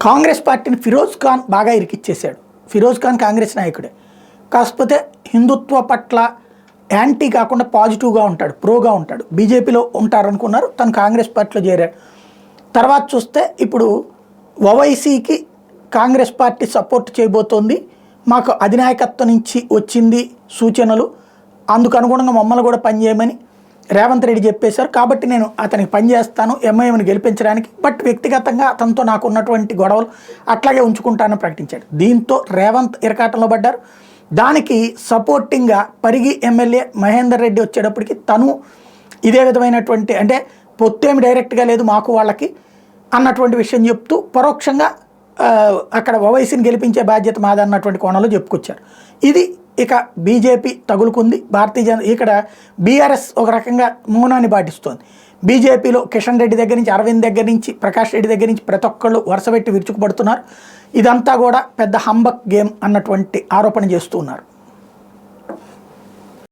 కాంగ్రెస్ పార్టీని ఫిరోజ్ ఖాన్ బాగా ఇరికిచ్చేశాడు. ఫిరోజ్ ఖాన్ కాంగ్రెస్ నాయకుడే, కాకపోతే హిందుత్వ పట్ల యాంటీ కాకుండా పాజిటివ్గా ఉంటాడు, ప్రోగా ఉంటాడు. బీజేపీలో ఉంటారనుకున్నారు, తను కాంగ్రెస్ పార్టీలో చేరాడు. తర్వాత చూస్తే ఇప్పుడు ఓవైసీకి కాంగ్రెస్ పార్టీ సపోర్ట్ చేయబోతోంది, మాకు అధినాయకత్వం నుంచి వచ్చింది సూచనలు, అందుకు అనుగుణంగా మమ్మల్ని కూడా పనిచేయమని రేవంత్ రెడ్డి చెప్పేశారు. కాబట్టి నేను అతనికి పనిచేస్తాను ఎంఐఎంని గెలిపించడానికి, బట్ వ్యక్తిగతంగా అతనితో నాకు ఉన్నటువంటి గొడవలు అట్లాగే ఉంచుకుంటానని ప్రకటించాడు. దీంతో రేవంత్ ఇరకాటంలో పడ్డారు. దానికి సపోర్టింగ్గా పరిగి ఎమ్మెల్యే మహేందర్ రెడ్డి వచ్చేటప్పటికి తను ఇదే విధమైనటువంటి, అంటే పొత్తేమి డైరెక్ట్గా లేదు మాకు వాళ్ళకి అన్నటువంటి విషయం చెప్తూ పరోక్షంగా అక్కడ ఓవైసీని గెలిపించే బాధ్యత మాదన్నటువంటి కోణంలో చెప్పుకొచ్చారు. ఇది ఇక బీజేపీ తగులుకుంది. భారతీయ జనతా ఇక్కడ బీఆర్ఎస్ ఒక రకంగా మౌనాన్ని పాటిస్తోంది. బీజేపీలో కిషన్ రెడ్డి దగ్గర నుంచి, అరవింద్ దగ్గర నుంచి, ప్రకాష్ రెడ్డి దగ్గర నుంచి ప్రతి ఒక్కళ్ళు వరుసపెట్టి విరుచుకుపడుతున్నారు. ఇదంతా కూడా పెద్ద హంబక్ గేమ్ అన్నటువంటి ఆరోపణ చేస్తూ ఉన్నారు.